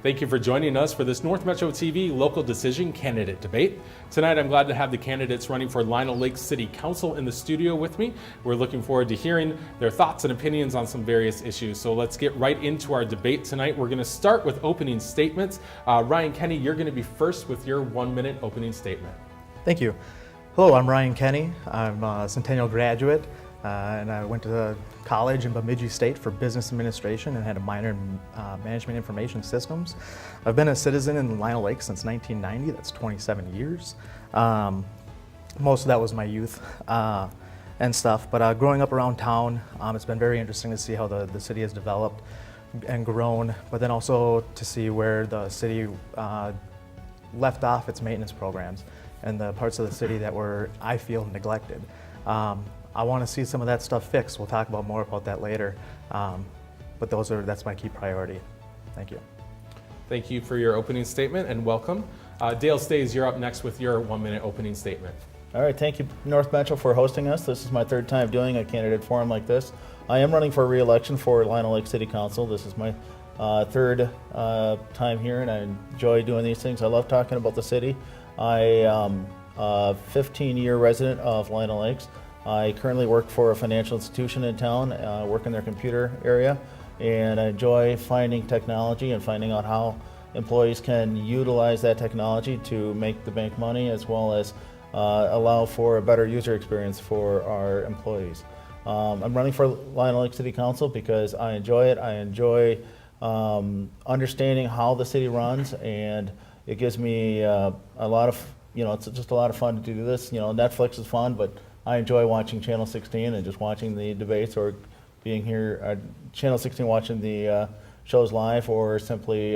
Thank you for joining us for this North Metro TV Local Decision Candidate Debate. Tonight I'm glad to have the candidates running for Lino Lakes City Council in the studio with me. We're looking forward to hearing their thoughts and opinions on some various issues. So let's get right into our debate tonight. We're going to start with opening statements. Ryan Kenny, you're going to be first with your 1-minute opening statement. Thank you. Hello, I'm Ryan Kenny. I'm a Centennial graduate. And I went to college in Bemidji State for business administration and had a minor in management information systems. I've been a citizen in Lino Lakes since 1990. That's 27 years. Most of that was my youth and stuff. But growing up around town, it's been very interesting to see how the city has developed and grown, but then also to see where the city left off its maintenance programs and the parts of the city that were, I feel, neglected. I want to see some of that stuff fixed. We'll talk more about that later. But that's my key priority. Thank you. Thank you for your opening statement and welcome. Dale Stays, you're up next with your 1-minute opening statement. All right, thank you North Metro for hosting us. This is my third time doing a candidate forum like this. I am running for re-election for Lino Lakes City Council. This is my third time here, and I enjoy doing these things. I love talking about the city. I am a 15-year resident of Lino Lakes. I currently work for a financial institution in town, work in their computer area, and I enjoy finding technology and finding out how employees can utilize that technology to make the bank money, as well as allow for a better user experience for our employees. I'm running for Lino Lakes City Council because I enjoy it. I enjoy understanding how the city runs, and it gives me a lot of, it's just a lot of fun to do this. Netflix is fun, but I enjoy watching Channel 16 and just watching the debates, or being here, Channel 16 watching the shows live, or simply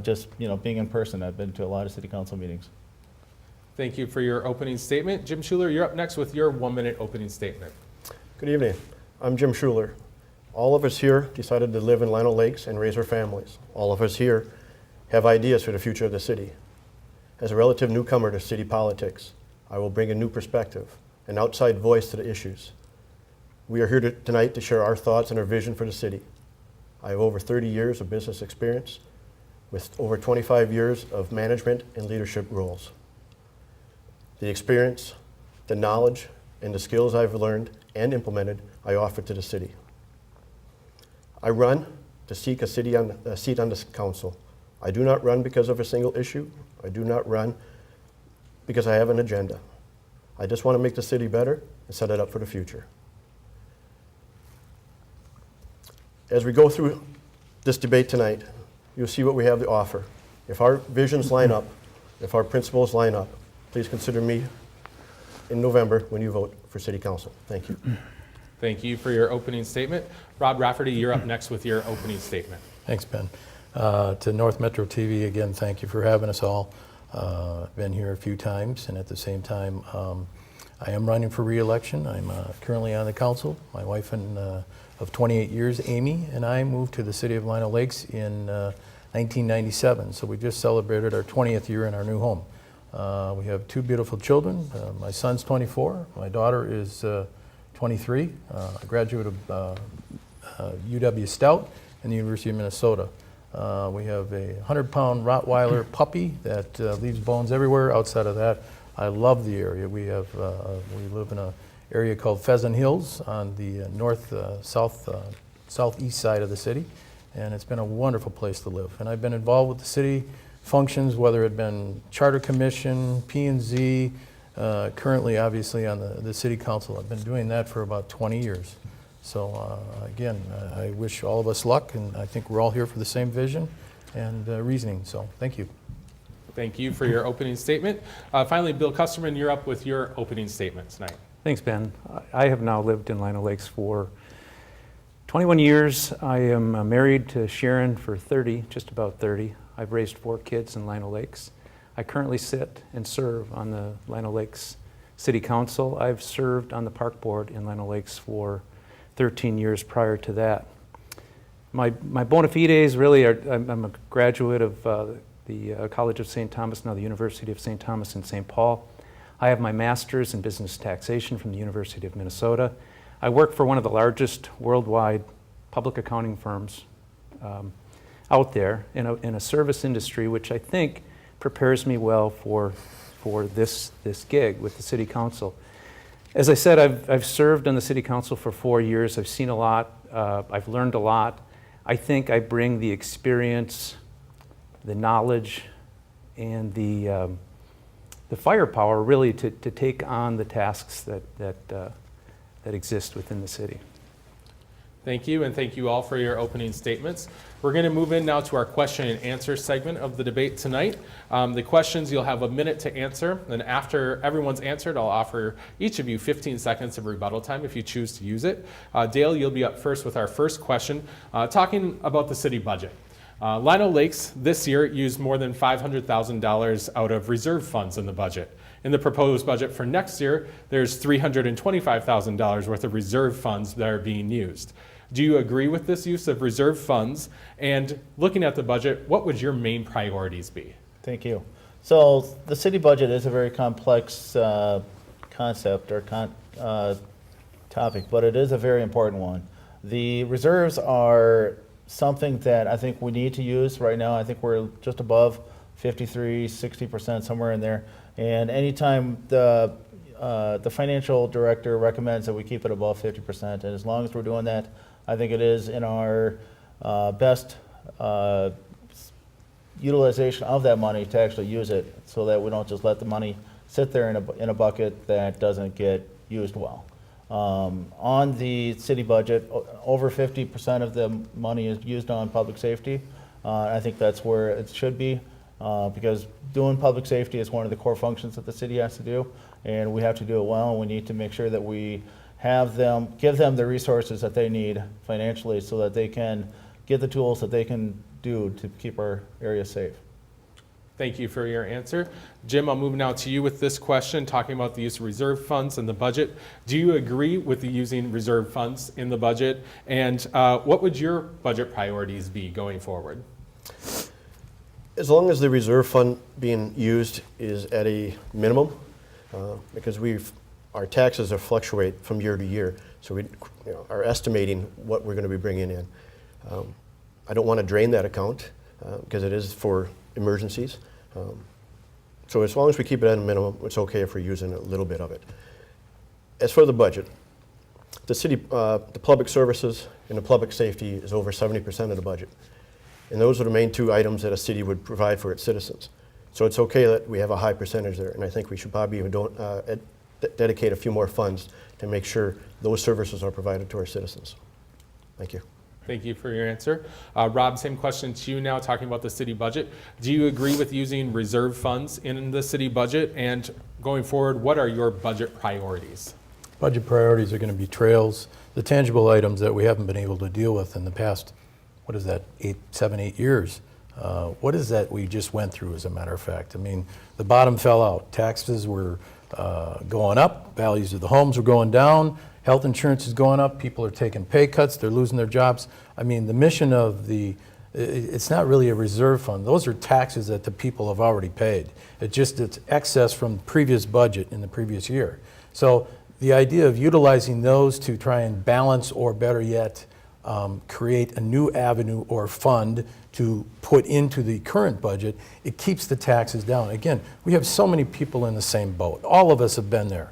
just being in person. I've been to a lot of city council meetings. Thank you for your opening statement. Jim Schuler, you're up next with your 1-minute opening statement. Good evening. I'm Jim Schuler. All of us here decided to live in Lino Lakes and raise our families. All of us here have ideas for the future of the city. As a relative newcomer to city politics, I will bring a new perspective, an outside voice to the issues. We are here tonight to share our thoughts and our vision for the city. I have over 30 years of business experience with over 25 years of management and leadership roles. The experience, the knowledge, and the skills I've learned and implemented, I offer to the city. I run to seek a seat on this council. I do not run because of a single issue. I do not run because I have an agenda. I just want to make the city better and set it up for the future. As we go through this debate tonight, you'll see what we have to offer. If our visions line up, if our principles line up, please consider me in November when you vote for City Council. Thank you. Thank you for your opening statement. Rob Rafferty, you're up next with your opening statement. Thanks, Ben. To North Metro TV, again, thank you for having us all. I've been here a few times, and at the same time, I am running for re-election. I'm currently on the council. My wife of 28 years, Amy, and I moved to the city of Lino Lakes in 1997, so we just celebrated our 20th year in our new home. We have 2 beautiful children. My son's 24, my daughter is 23, a graduate of UW Stout and the University of Minnesota. We have a 100-pound Rottweiler puppy that leaves bones everywhere. Outside of that, I love the area. We live in an area called Pheasant Hills on the southeast side of the city, and it's been a wonderful place to live. And I've been involved with the city functions, whether it been Charter Commission, P&Z, currently obviously on the City Council. I've been doing that for about 20 years. So again, I wish all of us luck, and I think we're all here for the same vision and reasoning. So thank you. Thank you for your opening statement. Finally, Bill Custerman, you're up with your opening statement tonight. Thanks, Ben. I have now lived in Lino Lakes for 21 years. I am married to Sharon for 30, just about 30. I've raised 4 kids in Lino Lakes. I currently sit and serve on the Lino Lakes City Council. I've served on the Park Board in Lino Lakes for 13 years prior to that. My bona fides really are, I'm a graduate of the College of St. Thomas, now the University of St. Thomas in St. Paul. I have my master's in business taxation from the University of Minnesota. I work for one of the largest worldwide public accounting firms. out there in a service industry, which I think prepares me well for this gig with the City Council. As I said, I've served on the City Council for 4 years. I've seen a lot. I've learned a lot. I think I bring the experience, the knowledge, and the firepower really to take on the tasks that exist within the city. Thank you, and thank you all for your opening statements. We're going to move in now to our question and answer segment of the debate tonight. The questions, you'll have a minute to answer, and after everyone's answered, I'll offer each of you 15 seconds of rebuttal time if you choose to use it. Dale, you'll be up first with our first question, talking about the city budget. Lino Lakes this year used more than $500,000 out of reserve funds in the budget. In the proposed budget for next year, there's $325,000 worth of reserve funds that are being used. Do you agree with this use of reserve funds? And looking at the budget, what would your main priorities be? Thank you. So the city budget is a very complex concept or topic, but it is a very important one. The reserves are something that I think we need to use right now. I think we're just above 53, 60%, somewhere in there. And anytime the financial director recommends that we keep it above 50%, and as long as we're doing that, I think it is in our best utilization of that money to actually use it, so that we don't just let the money sit there in a bucket that doesn't get used well. On the city budget, over 50% of the money is used on public safety. I think that's where it should be, because doing public safety is one of the core functions that the city has to do, and we have to do it well, and we need to make sure that we give them the resources that they need financially so that they can get the tools that they can do to keep our area safe. Thank you for your answer. Jim, I'll move now to you with this question, talking about the use of reserve funds in the budget. Do you agree with the using reserve funds in the budget? And what would your budget priorities be going forward? As long as the reserve fund being used is at a minimum, because our taxes fluctuate from year to year, so we are estimating what we're going to be bringing in. I don't want to drain that account because it is for emergencies. So as long as we keep it at a minimum, it's okay if we're using a little bit of it. As for the budget, the city, the public services and the public safety is over 70% of the budget. And those are the main two items that a city would provide for its citizens. So it's okay that we have a high percentage there, and I think we should probably even dedicate a few more funds to make sure those services are provided to our citizens. Thank you. Thank you for your answer. Rob, same question to you now, talking about the city budget. Do you agree with using reserve funds in the city budget? And going forward, what are your budget priorities? Budget priorities are going to be trails, the tangible items that we haven't been able to deal with in the past, what is that, 7, 8 years? What is that we just went through, as a matter of fact? I mean, the bottom fell out. Taxes were going up, values of the homes were going down, health insurance is going up, people are taking pay cuts, they're losing their jobs. I mean, the mission of it's not really a reserve fund. Those are taxes that the people have already paid. It's excess from the previous budget in the previous year. So the idea of utilizing those to try and balance, or better yet, create a new avenue or fund to put into the current budget, it keeps the taxes down. Again, we have so many people in the same boat. All of us have been there.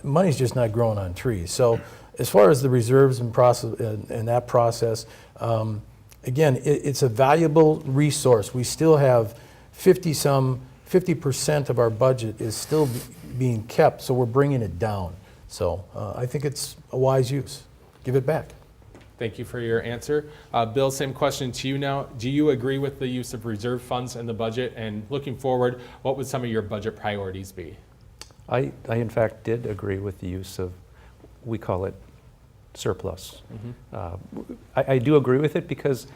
Money's just not growing on trees. So as far as the reserves and that process, again, it's a valuable resource. We still have 50% of our budget is still being kept, so we're bringing it down. So I think it's a wise use. Give it back. Thank you for your answer. Bill, same question to you now. Do you agree with the use of reserve funds in the budget? And looking forward, what would some of your budget priorities be? I in fact did agree with the use of, we call it surplus. Mm-hmm. I do agree with it because,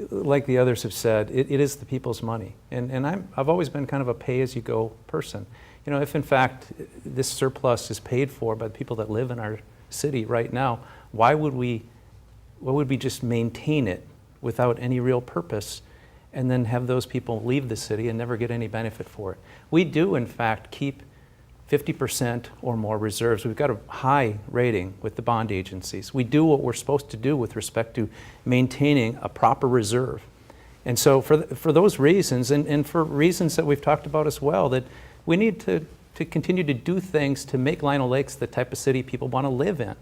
like the others have said, it is the people's money. And I've always been kind of a pay-as-you-go person. You know, if in fact this surplus is paid for by the people that live in our city right now, why would we just maintain it without any real purpose and then have those people leave the city and never get any benefit for it? We do, in fact, keep 50% or more reserves. We've got a high rating with the bond agencies. We do what we're supposed to do with respect to maintaining a proper reserve. And so for those reasons, and for reasons that we've talked about as well, that we need to continue to do things to make Lino Lakes the type of city people want to live in.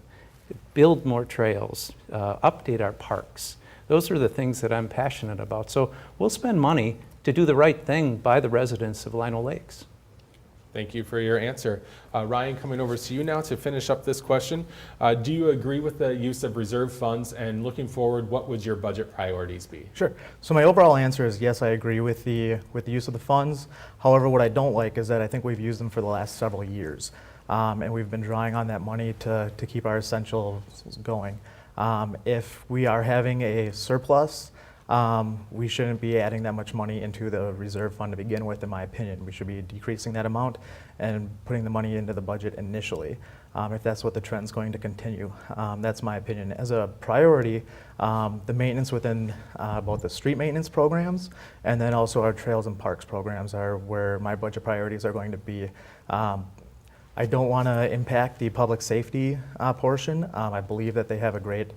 Build more trails, update our parks. Those are the things that I'm passionate about. So we'll spend money to do the right thing by the residents of Lino Lakes. Thank you for your answer. Ryan, coming over to you now to finish up this question. Do you agree with the use of reserve funds, and looking forward, what would your budget priorities be? Sure. So my overall answer is yes, I agree with the use of the funds. However, what I don't like is that I think we've used them for the last several years, and we've been drawing on that money to keep our essentials going. If we are having a surplus, we shouldn't be adding that much money into the reserve fund to begin with, in my opinion. We should be decreasing that amount and putting the money into the budget initially, if that's what the trend's going to continue. That's my opinion. As a priority, the maintenance within both the street maintenance programs and then also our trails and parks programs are where my budget priorities are going to be. I don't want to impact the public safety portion. I believe that they have a great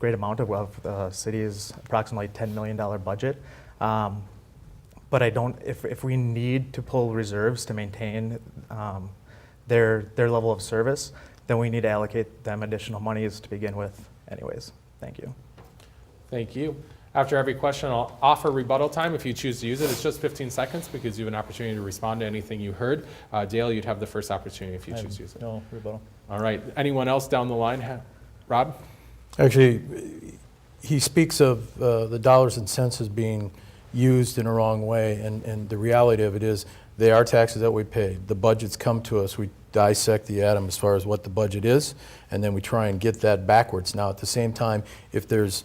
amount of the city's approximately $10 million budget. But I don't, if we need to pull reserves to maintain their level of service, then we need to allocate them additional monies to begin with anyways. Thank you. Thank you. After every question, I'll offer rebuttal time if you choose to use it. It's just 15 seconds because you have an opportunity to respond to anything you heard. Dale, you'd have the first opportunity if you choose to use it. No rebuttal. All right. Anyone else down the line? Rob? Actually, he speaks of the dollars and cents as being used in a wrong way, and the reality of it is they are taxes that we pay. The budgets come to us. We dissect the atom as far as what the budget is, and then we try and get that backwards. Now, at the same time, if there's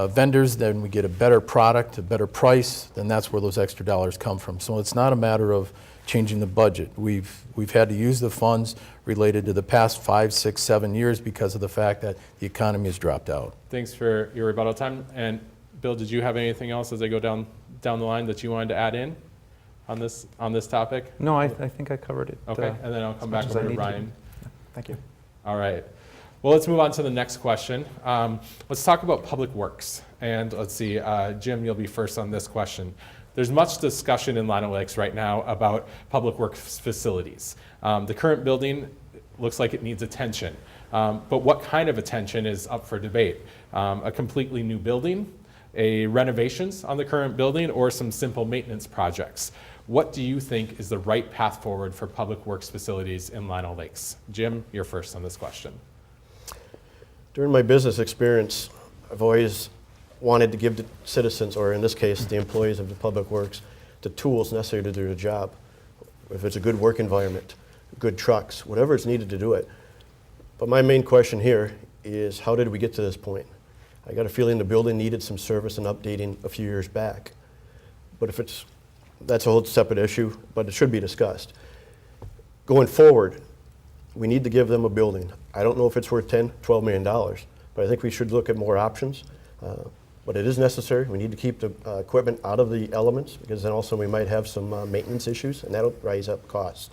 vendors, then we get a better product, a better price, then that's where those extra dollars come from. So it's not a matter of changing the budget. We've had to use the funds related to the past 5, 6, 7 years because of the fact that the economy has dropped out. Thanks for your rebuttal time. And Bill, did you have anything else as I go down the line that you wanted to add in on this topic? No, I think I covered it. Okay, and then I'll come back over to Ryan. Thank you. All right. Well, let's move on to the next question. Let's talk about public works. And let's see, Jim, you'll be first on this question. There's much discussion in Lino Lakes right now about public works facilities. The current building looks like it needs attention. But what kind of attention is up for debate? A completely new building, a renovations on the current building, or some simple maintenance projects? What do you think is the right path forward for public works facilities in Lino Lakes? Jim, you're first on this question. During my business experience, I've always wanted to give the citizens, or in this case, the employees of the public works, the tools necessary to do their job. If it's a good work environment, good trucks, whatever is needed to do it. But my main question here is, how did we get to this point? I got a feeling the building needed some service and updating a few years back. But that's a whole separate issue, but it should be discussed. Going forward, we need to give them a building. I don't know if it's worth $10, $12 million, but I think we should look at more options. But it is necessary. We need to keep the equipment out of the elements, because then also we might have some maintenance issues, and that'll rise up costs.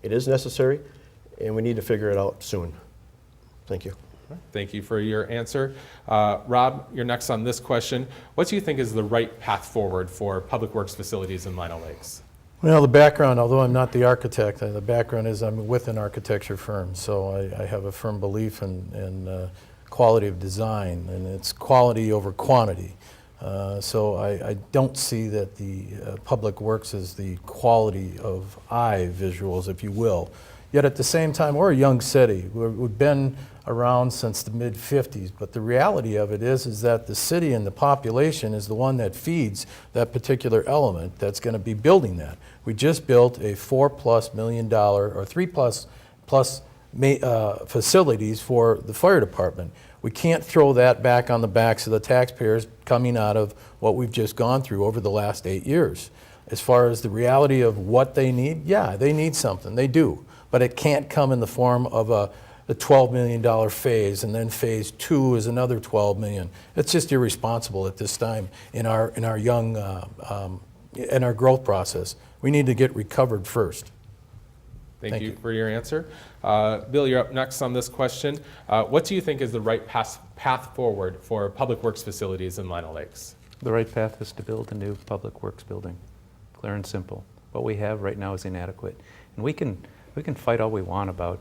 It is necessary, and we need to figure it out soon. Thank you. Thank you for your answer. Rob, you're next on this question. What do you think is the right path forward for public works facilities in Lino Lakes? Well, the background, although I'm not the architect, the background is I'm with an architecture firm, so I have a firm belief in quality of design, and it's quality over quantity. So I don't see that the public works is the quality of eye visuals, if you will. Yet at the same time, we're a young city. We've been around since the mid-50s, but the reality of it is that the city and the population is the one that feeds that particular element that's going to be building that. We just built a $4+ million or 3+ facilities for the fire department. We can't throw that back on the backs of the taxpayers coming out of what we've just gone through over the last 8 years. As far as the reality of what they need, yeah, they need something, they do. But it can't come in the form of a $12 million phase, and then phase 2 is another $12 million. It's just irresponsible at this time in our young in our growth process. We need to get recovered first. Thank you for your answer. Bill, you're up next on this question. What do you think is the right path forward for public works facilities in Lino Lakes? The right path is to build a new public works building, clear and simple. What we have right now is inadequate. And we can fight all we want about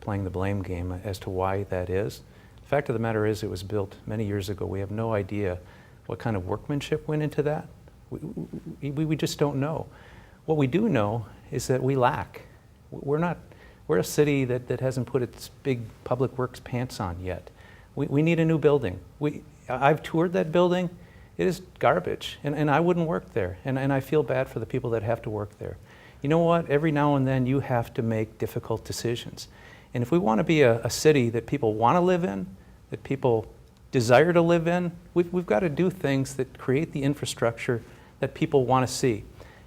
playing the blame game as to why that is. The fact of the matter is it was built many years ago. We have no idea what kind of workmanship went into that. We just don't know. What we do know is that we lack. We're a city that hasn't put its big public works pants on yet. We need a new building. I've toured that building. It is garbage, and I wouldn't work there, and I feel bad for the people that have to work there. You know what? Every now and then you have to make difficult decisions. And if we want to be a city that people want to live in, that people desire to live in, we've got to do things that create the infrastructure that people want to see.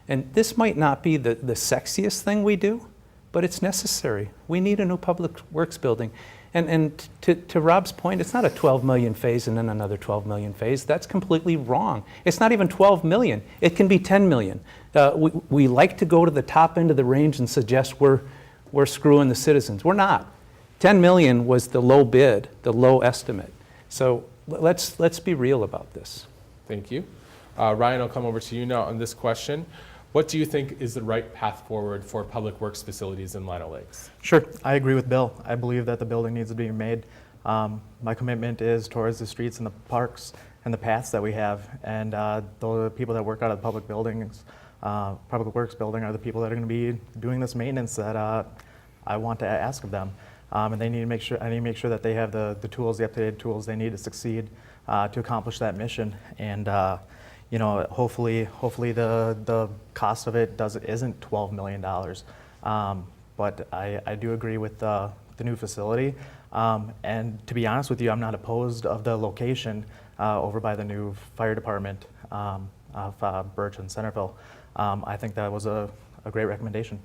And this might not be the sexiest thing we do, but it's necessary. We need a new public works building. And to Rob's point, it's not a 12 million phase and then another 12 million phase. That's completely wrong. It's not even 12 million. It can be 10 million. We like to go to the top end of the range and suggest we're screwing the citizens. We're not. 10 million was the low bid, the low estimate. So let's be real about this. Thank you. Ryan, I'll come over to you now on this question. What do you think is the right path forward for public works facilities in Lino Lakes? Sure, I agree with Bill. I believe that the building needs to be made. My commitment is towards the streets and the parks and the paths that we have. And the people that work out of the public buildings, public works building, are the people that are going to be doing this maintenance that I want to ask of them. And they need to make sure. I need to make sure that they have the tools, the up-to-date tools they need to succeed to accomplish that mission. And hopefully the cost of it isn't $12 million. But I do agree with the new facility. And to be honest with you, I'm not opposed of the location over by the new fire department of Birch and Centerville. I think that was a great recommendation.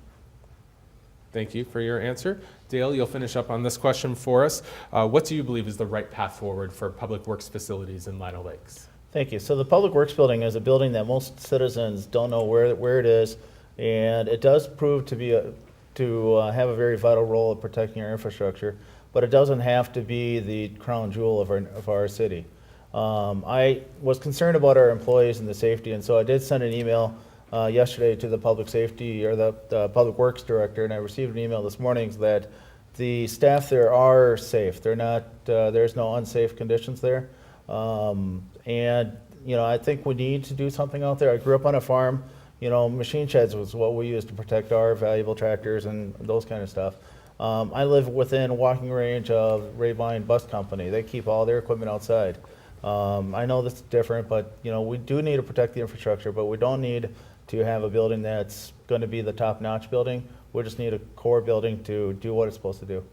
Thank you for your answer. Dale, you'll finish up on this question for us. What do you believe is the right path forward for public works facilities in Lino Lakes? Thank you. So the Public Works Building is a building that most citizens don't know where it is, and it does prove to have a very vital role in protecting our infrastructure, but it doesn't have to be the crown jewel of our city. I was concerned about our employees and the safety, and so I did send an email yesterday to the public safety or the Public Works Director, and I received an email this morning that the staff there are safe. They're not. There's no unsafe conditions there. And I think we need to do something out there. I grew up on a farm. Machine sheds was what we used to protect our valuable tractors and those kind of stuff. I live within walking range of Rabine Bus Company. They keep all their equipment outside. I know this is different, but we do need to protect the infrastructure, but we don't need to have a building that's going to be the top-notch building. We just need a core building to do what it's supposed to do.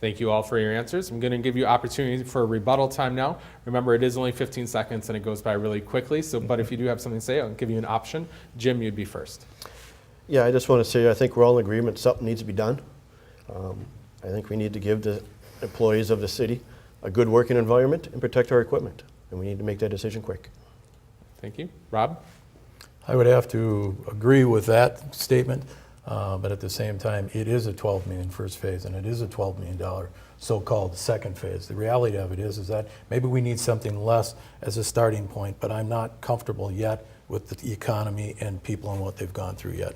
Thank you all for your answers. I'm going to give you opportunity for rebuttal time now. Remember, it is only 15 seconds and it goes by really quickly. But if you do have something to say, I'll give you an option. Jim, you'd be first. Yeah, I just want to say I think we're all in agreement something needs to be done. I think we need to give the employees of the city a good working environment and protect our equipment. And we need to make that decision quick. Thank you. Rob? I would have to agree with that statement, but at the same time, it is a $12 million first phase, and it is a $12 million so-called second phase. The reality of it is that maybe we need something less as a starting point, but I'm not comfortable yet with the economy and people and what they've gone through yet.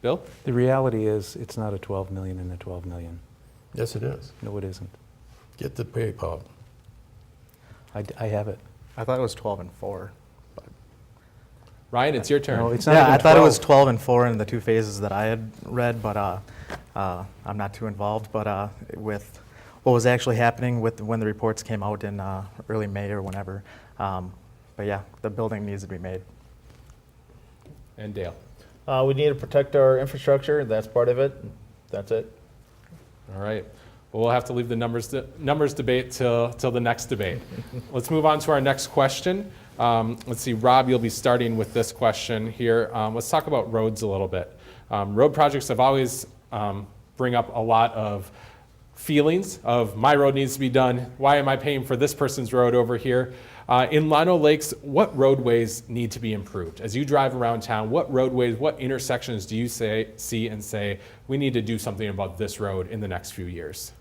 Bill? The reality is it's not a 12 million and a 12 million. Yes, it is. No, it isn't. Get the pay pop. I have it. I thought it was 12 and 4. Ryan, it's your turn. No, it's not Yeah, even I thought it was 12. 12 and 4 in the two phases that I had read, but I'm not too involved. But with what was actually happening with when the reports came out in early May or whenever, but yeah, the building needs to be made. And Dale? We need to protect our infrastructure. That's part of it. That's it. All right. Well, we'll have to leave the numbers debate till the next debate. Let's move on to our next question. Let's see, Rob, you'll be starting with this question here. Let's talk about roads a little bit. Road projects have always bring up a lot of feelings of my road needs to be done. Why am I paying for this person's road over here? In Lino Lakes, what roadways need to be improved? As you drive around town, what roadways, what intersections do you see and say, we need to do something about this road in the next few years?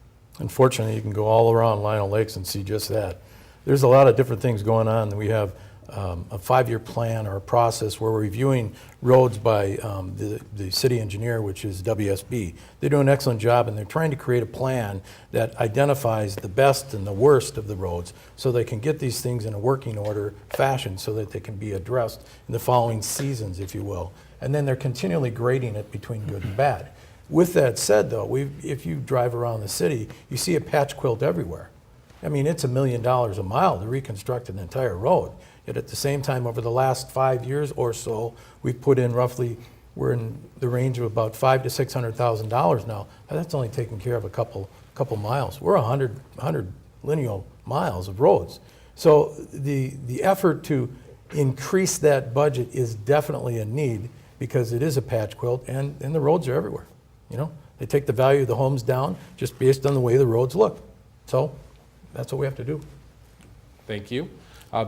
Unfortunately, you can go all around Lino Lakes and see just that. there's a lot of different things going on. We have a 5-year plan or a process where we're reviewing roads by the city engineer, which is WSB. They do an excellent job, and they're trying to create a plan that identifies the best and the worst of the roads so they can get these things in a working order fashion so that they can be addressed in the following seasons, if you will. And then they're continually grading it between good and bad. With that said, though, if you drive around the city, you see a patch quilt everywhere. I mean, it's $1 million a mile to reconstruct an entire road. Yet at the same time, over the last 5 years or so, we've put in roughly, we're in the range of about $500,000 to $600,000 now. And that's only taking care of a couple miles. We're 100 lineal miles of roads. So the effort to increase that budget is definitely a need because it is a patch quilt, and the roads are everywhere. You know, they take the value of the homes down just based on the way the roads look. So that's what we have to do. Thank you.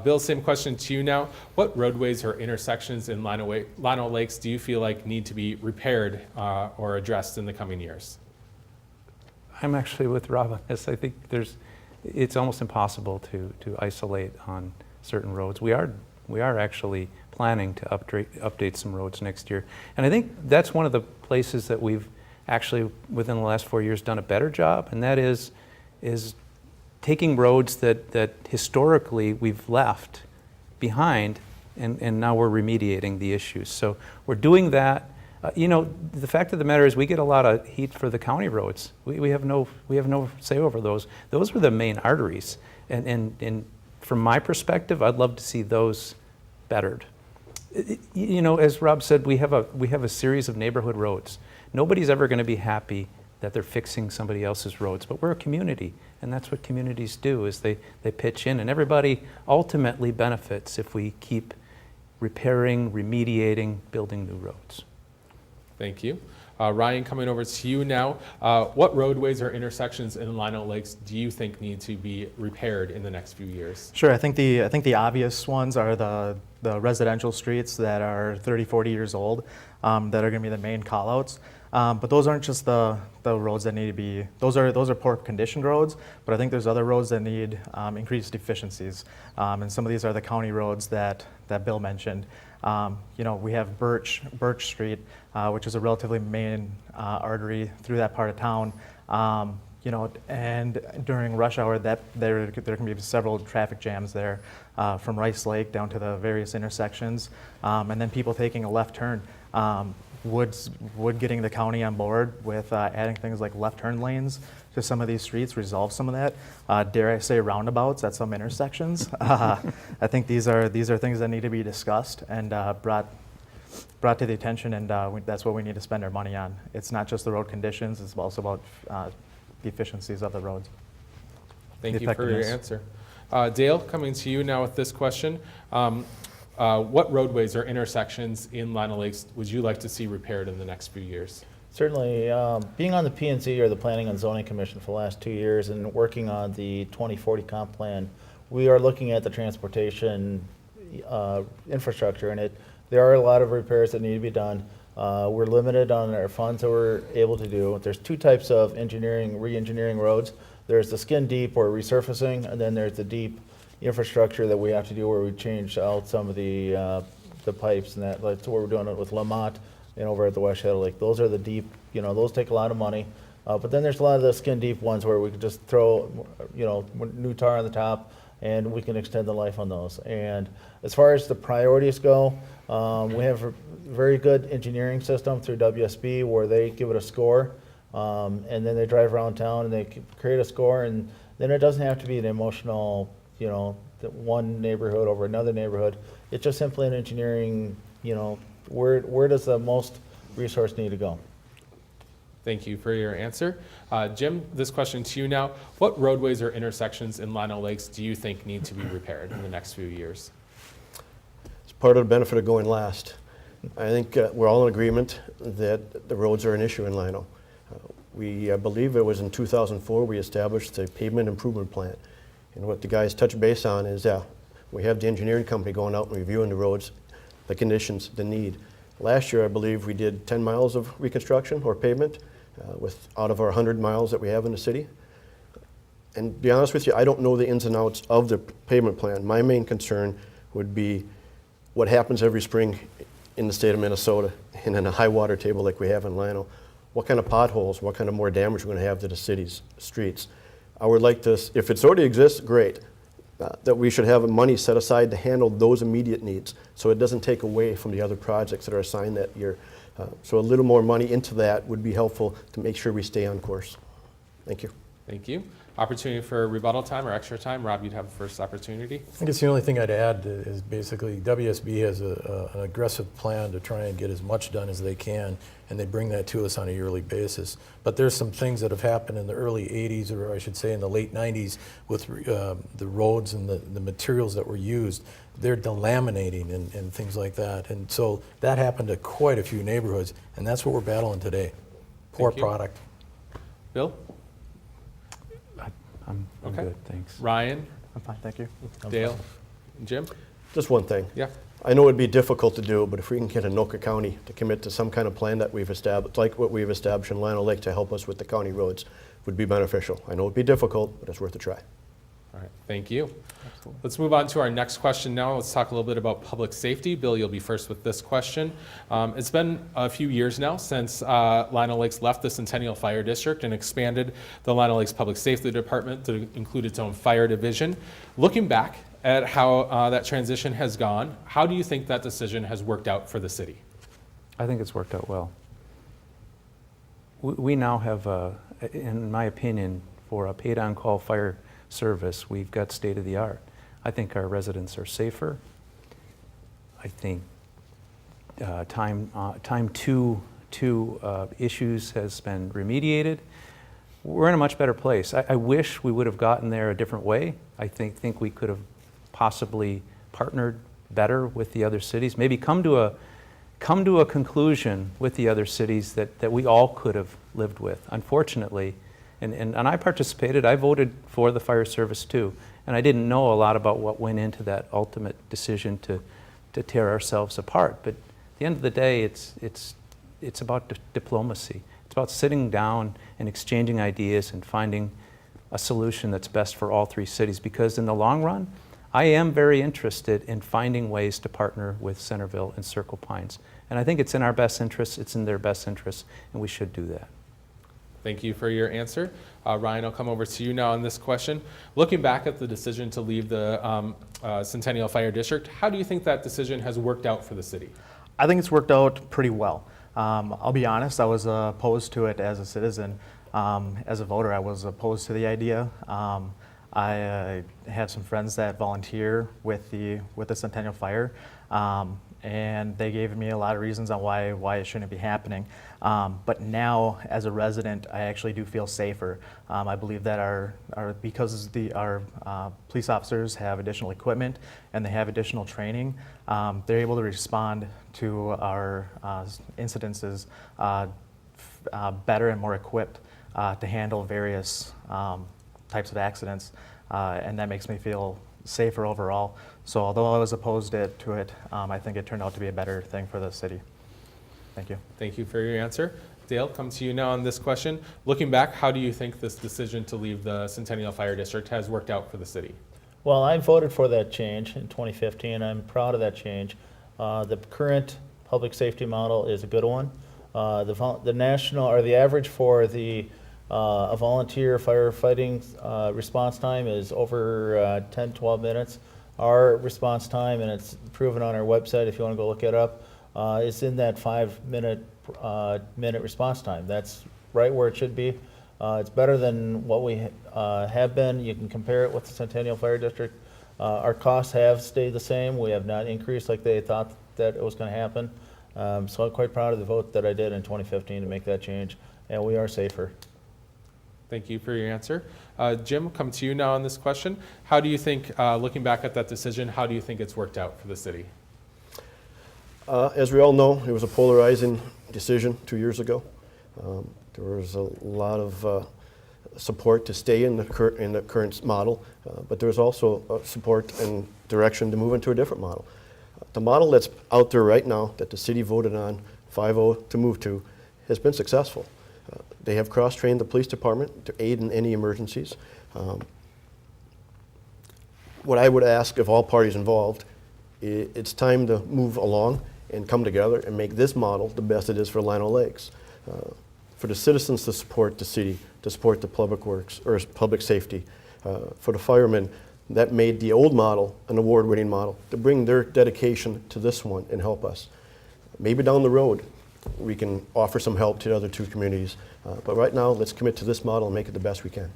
Bill, same question to you now. What roadways or intersections in Lino Lakes do you feel like need to be repaired or addressed in the coming years? I'm actually with Rob on this. I think it's almost impossible to isolate on certain roads. We are actually planning to update some roads next year. And I think that's one of the places that we've actually, within the last 4 years, done a better job, and that is taking roads that historically we've left behind, and now we're remediating the issues. So we're doing that. You know, the fact of the matter is we get a lot of heat for the county roads. We have no say over those. Those were the main arteries. And from my perspective, I'd love to see those bettered. You know, as Rob said, we have a series of neighborhood roads. Nobody's ever going to be happy that they're fixing somebody else's roads, but we're a community, and that's what communities do, is they pitch in, and everybody ultimately benefits if we keep repairing, remediating, building new roads. Thank you. Ryan, coming over to you now. What roadways or intersections in Lino Lakes do you think need to be repaired in the next few years? Sure, I think the obvious ones are the residential streets that are 30, 40 years old that are going to be the main callouts. But those aren't just the roads that need to be, those are poor conditioned roads, but I think there's other roads that need increased efficiencies. And some of these are the county roads that Bill mentioned. You know, we have Birch Street, which is a relatively main artery through that part of town. You know, and during rush hour, there can be several traffic jams there, from Rice Lake down to the various intersections, and then people taking a left turn. Would getting the county on board with adding things like left turn lanes to some of these streets resolve some of that? Dare I say roundabouts at some intersections? I think these are things that need to be discussed and brought to the attention, and that's what we need to spend our money on. It's not just the road conditions; it's also about the efficiencies of the roads. Thank you for your answer. Dale, coming to you now with this question. What roadways or intersections in Lino Lakes would you like to see repaired in the next few years? Certainly, being on the P&Z, or the Planning and Zoning Commission, for the last 2 years and working on the 2040 comp plan, we are looking at the transportation infrastructure in it. There are a lot of repairs that need to be done. We're limited on our funds that we're able to do. There's two types of re-engineering roads. There's the skin deep or resurfacing, and then there's the deep infrastructure that we have to do where we change out some of the pipes, and that's what we're doing with Lamont and over at the West Shadow Lake. Those are the deep, you know, those take a lot of money. But then there's a lot of the skin deep ones where we can just throw, you know, new tar on the top, and we can extend the life on those. And as far as the priorities go, we have a very good engineering system through WSB where they give it a score, and then they drive around town and they create a score, and then it doesn't have to be an emotional, you know, one neighborhood over another neighborhood. It's just simply an engineering, you know, where does the most resource need to go? Thank you for your answer. Jim, this question to you now. What roadways or intersections in Lino Lakes do you think need to be repaired in the next few years? It's part of the benefit of going last. I think we're all in agreement that the roads are an issue in Lino. I believe it was in 2004 we established the pavement improvement plan. And what the guys touch base on is we have the engineering company going out and reviewing the roads, the conditions, the need. Last year, I believe we did 10 miles of reconstruction or pavement out of our 100 miles that we have in the city. And to be honest with you, I don't know the ins and outs of the pavement plan. My main concern would be what happens every spring in the state of Minnesota and in a high water table like we have in Lino. What kind of potholes, what kind of more damage we're going to have to the city's streets. I would like to, if it's already exists, great. That we should have money set aside to handle those immediate needs so it doesn't take away from the other projects that are assigned that year. So a little more money into that would be helpful to make sure we stay on course. Thank you. Thank you. Opportunity for rebuttal time or extra time. Rob, you'd have the first opportunity. I guess the only thing I'd add is basically WSB has an aggressive plan to try and get as much done as they can, and they bring that to us on a yearly basis. But there's some things that have happened in the early 80s, or I should say in the late 90s, with the roads and the materials that were used. They're delaminating and things like that. And so that happened to quite a few neighborhoods, and that's what we're battling today. Poor Thank you. product. Bill? I'm Okay. good, thanks. Ryan? I'm fine, thank you. Dale? Jim? Just one thing. Yeah. I know it'd be difficult to do, but if we can get Anoka County to commit to some kind of plan that we've established, like what we've established in Lino Lake to help us with the county roads, would be beneficial. I know it'd be difficult, but it's worth a try. All right, thank you. Let's move on to our next question now. Let's talk a little bit about public safety. Bill, you'll be first with this question. It's been a few years now since Lino Lakes left the Centennial Fire District and expanded the Lino Lakes Public Safety Department to include its own fire division. Looking back at how that transition has gone, how do you think that decision has worked out for the city? I think it's worked out well. We now have, in my opinion, for a paid-on-call fire service, we've got state-of-the-art. I think our residents are safer. I think time to issues has been remediated. We're in a much better place. I wish we would have gotten there a different way. I think we could have possibly partnered better with the other cities, maybe come to a conclusion with the other cities that we all could have lived with. Unfortunately, and I participated, I voted for the fire service too, and I didn't know a lot about what went into that ultimate decision to tear ourselves apart. But at the end of the day, it's about diplomacy. It's about sitting down and exchanging ideas and finding a solution that's best for all three cities, because in the long run, I am very interested in finding ways to partner with Centerville and Circle Pines. And I think it's in our best interest, it's in their best interest, and we should do that. Thank you for your answer. Ryan, I'll come over to you now on this question. Looking back at the decision to leave the Centennial Fire District, how do you think that decision has worked out for the city? I think it's worked out pretty well. I'll be honest, I was opposed to it as a citizen. As a voter, I was opposed to the idea. I have some friends that volunteer with the Centennial Fire, and they gave me a lot of reasons on why it shouldn't be happening. But now, as a resident, I actually do feel safer. I believe that because our police officers have additional equipment and they have additional training, they're able to respond to our incidences better and more equipped to handle various types of accidents, and that makes me feel safer overall. So although I was opposed to it, I think it turned out to be a better thing for the city. Thank you. Thank you for your answer. Dale, come to you now on this question. Looking back, how do you think this decision to leave the Centennial Fire District has worked out for the city? Well, I voted for that change in 2015. I'm proud of that change. The current public safety model is a good one. The national, or the average for a volunteer firefighting response time is over 10, 12 minutes. Our response time, and it's proven on our website if you want to go look it up, is in that 5-minute response time. That's right where it should be. It's better than what we have been. You can compare it with the Centennial Fire District. Our costs have stayed the same. We have not increased like they thought that it was going to happen. So I'm quite proud of the vote that I did in 2015 to make that change, and we are safer. Thank you for your answer. Jim, come to you now on this question. How do you think, looking back at that decision, how do you think it's worked out for the city? As we all know, it was a polarizing decision 2 years ago. There was a lot of support to stay in the current model, but there was also support and direction to move into a different model. The model that's out there right now that the city voted on 5-0 to move to has been successful. They have cross-trained the police department to aid in any emergencies. What I would ask of all parties involved, it's time to move along and come together and make this model the best it is for Lino Lakes. For the citizens to support the city, to support the public works or public safety, for the firemen that made the old model an award-winning model, to bring their dedication to this one and help us. Maybe down the road we can offer some help to the other two communities, but right now let's commit to this model and make it the best we can.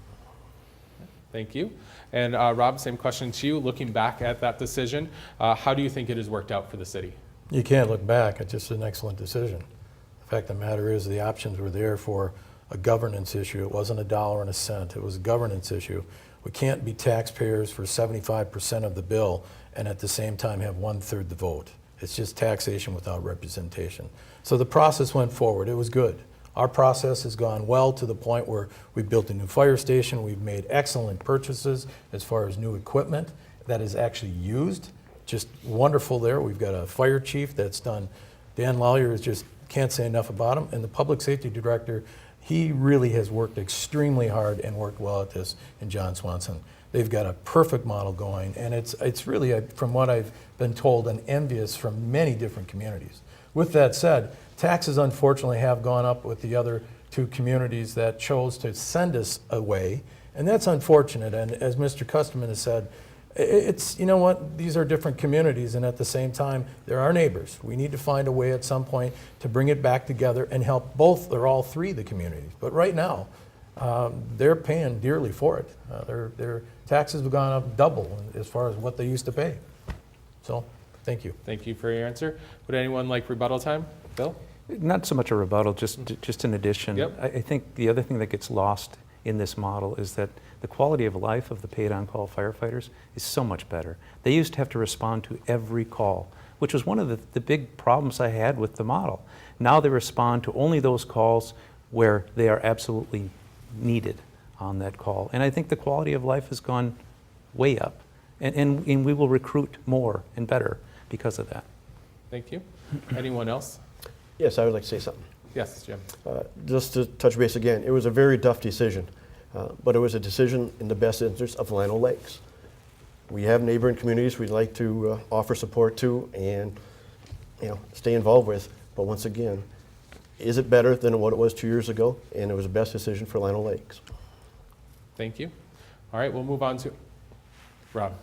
Thank you. And Rob, same question to you. Looking back at that decision, how do you think it has worked out for the city? You can't look back. It's just an excellent decision. The fact of the matter is the options were there for a governance issue. It wasn't a dollar and a cent. It was a governance issue. We can't be taxpayers for 75% of the bill and at the same time have 1/3 the vote. It's just taxation without representation. So the process went forward. It was good. Our process has gone well to the point where we built a new fire station. We've made excellent purchases as far as new equipment that is actually used. Just wonderful there. We've got a fire chief that's done. Dan Lawyer is just, can't say enough about him. And the public safety director, he really has worked extremely hard and worked well at this in John Swanson. They've got a perfect model going, and it's really, from what I've been told, an envious from many different communities. With that said, taxes unfortunately have gone up with the other two communities that chose to send us away, and that's unfortunate. And as Mr. Custerman has said, it's, you know what, these are different communities, and at the same time, they're our neighbors. We need to find a way at some point to bring it back together and help both or all three of the communities. But right now, they're paying dearly for it. Their taxes have gone up double as far as what they used to pay. So, thank you. Thank you for your answer. Would anyone like rebuttal time? Bill? Not so much a rebuttal, just an addition. Yep. I think the other thing that gets lost in this model is that the quality of life of the paid on-call firefighters is so much better. They used to have to respond to every call, which was one of the big problems I had with the model. Now they respond to only those calls where they are absolutely needed on that call. And I think the quality of life has gone way up. And we will recruit more and better because of that. Thank you. Anyone else? Yes, I would like to say something. Yes, Jim. Just to touch base again, it was a very tough decision, but it was a decision in the best interest of Lino Lakes. We have neighboring communities we'd like to offer support to and stay involved with, but once again, is it better than what it was 2 years ago? And it was the best decision for Lino Lakes. Thank you. All right, we'll move on to Rob.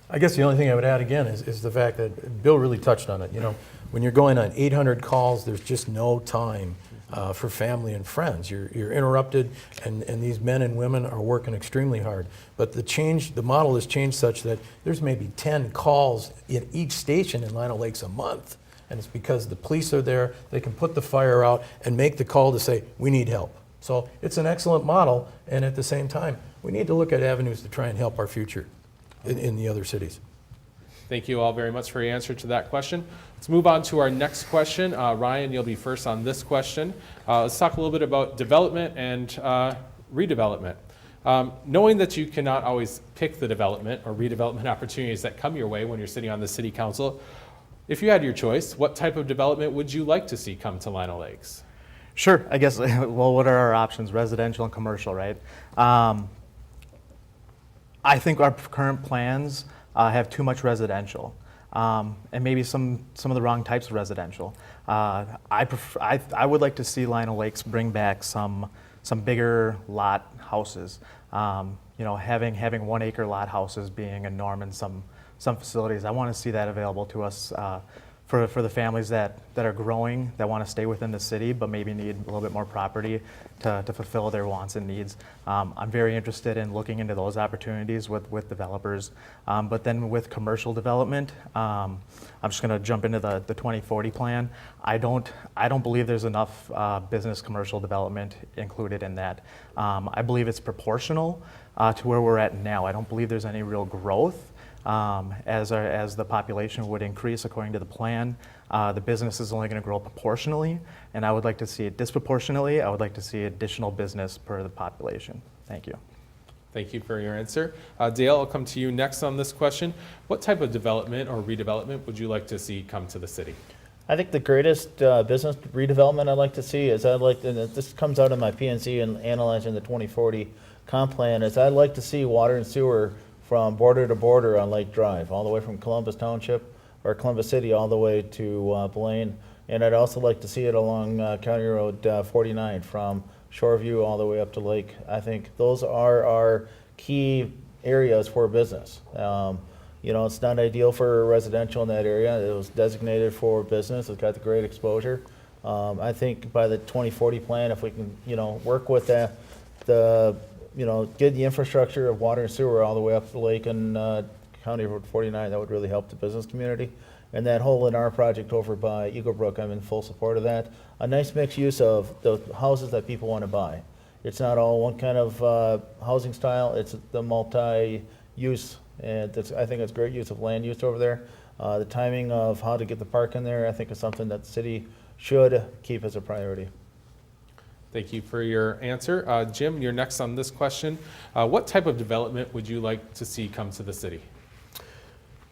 I guess the only thing I would add again is the fact that Bill really touched on it. You know, when you're going on 800 calls, there's just no time for family and friends. You're interrupted, and these men and women are working extremely hard. But the model has changed such that there's maybe 10 calls in each station in Lino Lakes a month. And it's because the police are there, they can put the fire out and make the call to say, we need help. So it's an excellent model, and at the same time, we need to look at avenues to try and help our future in the other cities. Thank you all very much for your answer to that question. Let's move on to our next question. Ryan, you'll be first on this question. Let's talk a little bit about development and redevelopment. Knowing that you cannot always pick the development or redevelopment opportunities that come your way when you're sitting on the city council, if you had your choice, what type of development would you like to see come to Lino Lakes? Sure, I guess, well, what are our options? Residential and commercial, right? I think our current plans have too much residential, and maybe some of the wrong types of residential. I would like to see Lino Lakes bring back some bigger lot houses. Having 1 acre lot houses being a norm in some facilities. I want to see that available to us for the families that are growing, that want to stay within the city, but maybe need a little bit more property to fulfill their wants and needs. I'm very interested in looking into those opportunities with developers. But then with commercial development, I'm just going to jump into the 2040 plan. I don't believe there's enough business commercial development included in that. I believe it's proportional to where we're at now. I don't believe there's any real growth. As the population would increase according to the plan, the business is only going to grow proportionally, and I would like to see it disproportionately. I would like to see additional business per the population. Thank you. Thank you for your answer. Dale, I'll come to you next on this question. What type of development or redevelopment would you like to see come to the city? I think the greatest business redevelopment I'd like to see is and this comes out in my PNC and analyzing the 2040 comp plan is I'd like to see water and sewer from border to border on Lake Drive, all the way from Columbus Township or Columbus City all the way to Blaine. And I'd also like to see it along County Road 49 from Shoreview all the way up to Lake. I think those are our key areas for business. You know, it's not ideal for residential in that area. It was designated for business. It's got the great exposure. I think by the 2040 plan, if we can, you know, work with you know, get the infrastructure of water and sewer all the way up the lake and County Road 49, that would really help the business community. And that whole Lennar project over by Eagle Brook, I'm in full support of that. A nice mixed use of the houses that people want to buy. It's not all one kind of housing style, it's the multi-use, and I think it's great use of land use over there. The timing of how to get the park in there, I think is something that the city should keep as a priority. Thank you for your answer. Jim, you're next on this question. What type of development would you like to see come to the city?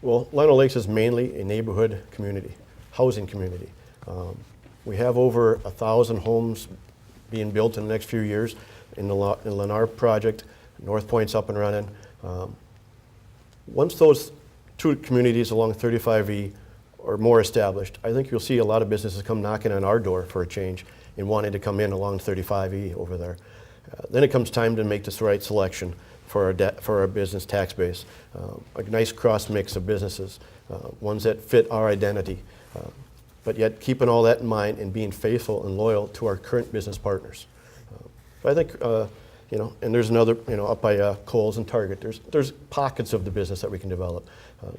Well, Lino Lakes is mainly a neighborhood community, housing community. We have over 1,000 homes being built in the next few years in the Lennar project. North Point's up and running. Once those two communities along 35E are more established, I think you'll see a lot of businesses come knocking on our door for a change and wanting to come in along 35E over there. Then it comes time to make this right selection for our business tax base. A nice cross mix of businesses, ones that fit our identity, but yet keeping all that in mind and being faithful and loyal to our current business partners. I think, you know, and there's another, you know, up by Kohl's and Target, there's pockets of the business that we can develop.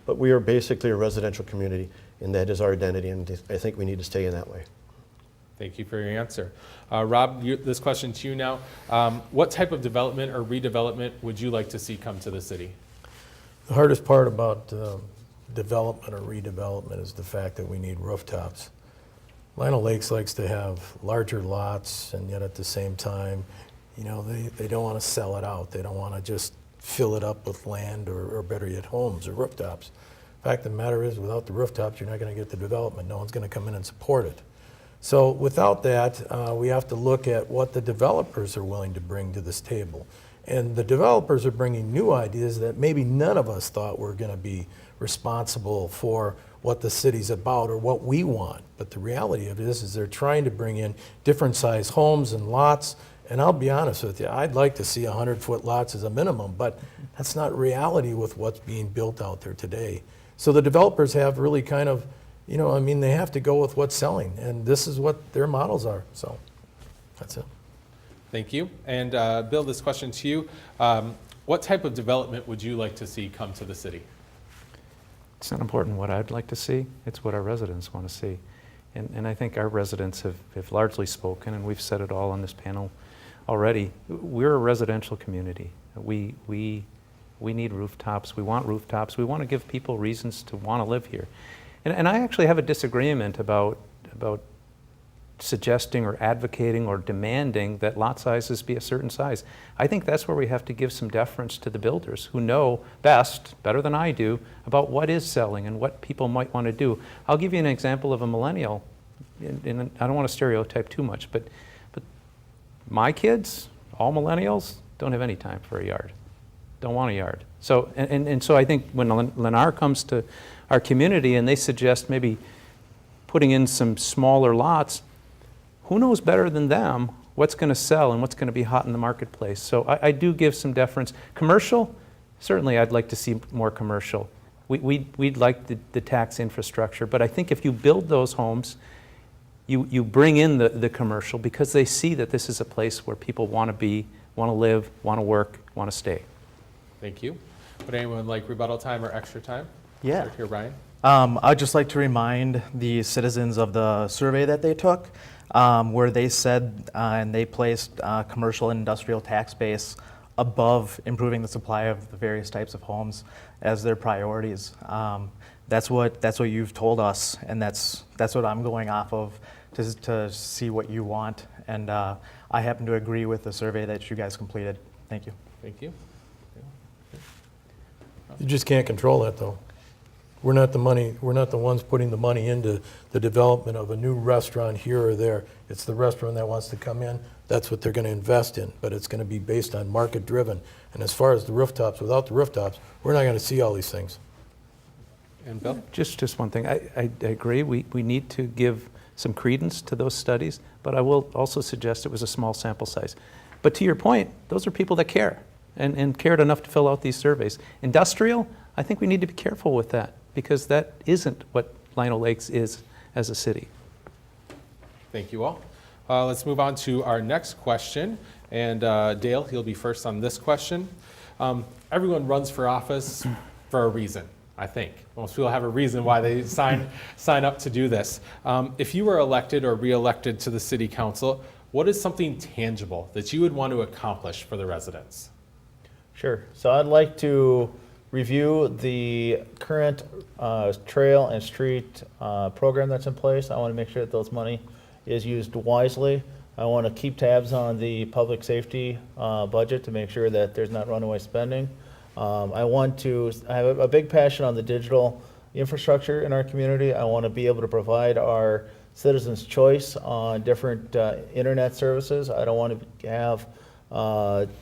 But we are basically a residential community, and that is our identity, and I think we need to stay in that way. Thank you for your answer. Rob, this question to you now. What type of development or redevelopment would you like to see come to the city? The hardest part about development or redevelopment is the fact that we need rooftops. Lino Lakes likes to have larger lots, and yet at the same time, you know, they don't want to sell it out. They don't want to just fill it up with land or better yet, homes or rooftops. The fact of the matter is, without the rooftops, you're not going to get the development. No one's going to come in and support it. So without that, we have to look at what the developers are willing to bring to this table. And the developers are bringing new ideas that maybe none of us thought were going to be responsible for what the city's about or what we want. But the reality of it is they're trying to bring in different size homes and lots. And I'll be honest with you, I'd like to see 100-foot lots as a minimum, but that's not reality with what's being built out there today. So the developers have really kind of, you know, I mean, they have to go with what's selling, and this is what their models are. So that's it. Thank you. And Bill, this question to you. What type of development would you like to see come to the city? It's not important what I'd like to see, it's what our residents want to see. And I think our residents have largely spoken, and we've said it all on this panel already. We're a residential community. We need rooftops. We want rooftops. We want to give people reasons to want to live here. And I actually have a disagreement about suggesting or advocating or demanding that lot sizes be a certain size. I think that's where we have to give some deference to the builders who know best, better than I do, about what is selling and what people might want to do. I'll give you an example of a millennial, and I don't want to stereotype too much, but my kids, all millennials, don't have any time for a yard, don't want a yard. So, and so I think when Lennar comes to our community and they suggest maybe putting in some smaller lots, who knows better than them what's going to sell and what's going to be hot in the marketplace. So I do give some deference. Commercial, certainly I'd like to see more commercial. We'd like the tax infrastructure, but I think if you build those homes, you bring in the commercial because they see that this is a place where people want to be, want to live, want to work, want to stay. Thank you. Would anyone like rebuttal time or extra time? Yeah. Start here, Ryan. I'd just like to remind the citizens of the survey that they took, where they said and they placed commercial and industrial tax base above improving the supply of the various types of homes as their priorities. That's what you've told us, and that's what I'm going off of to see what you want. And I happen to agree with the survey that you guys completed. Thank you. Thank you. You just can't control that, though. We're not the ones putting the money into the development of a new restaurant here or there. It's the restaurant that wants to come in, that's what they're going to invest in, but it's going to be based on market driven. And as far as the rooftops, without the rooftops, we're not going to see all these things. And Bill? Just one thing. I agree. We need to give some credence to those studies, but I will also suggest it was a small sample size. But to your point, those are people that care and cared enough to fill out these surveys. Industrial, I think we need to be careful with that because that isn't what Lino Lakes is as a city. Thank you all. Let's move on to our next question. And Dale, he'll be first on this question. Everyone runs for office for a reason, I think. Most people have a reason why they sign up to do this. If you were elected or re-elected to the city council, what is something tangible that you would want to accomplish for the residents? Sure. So I'd like to review the current trail and street program that's in place. I want to make sure that those money is used wisely. I want to keep tabs on the public safety budget to make sure that there's not runaway spending. I have a big passion on the digital infrastructure in our community. I want to be able to provide our citizens choice on different internet services. I don't want to have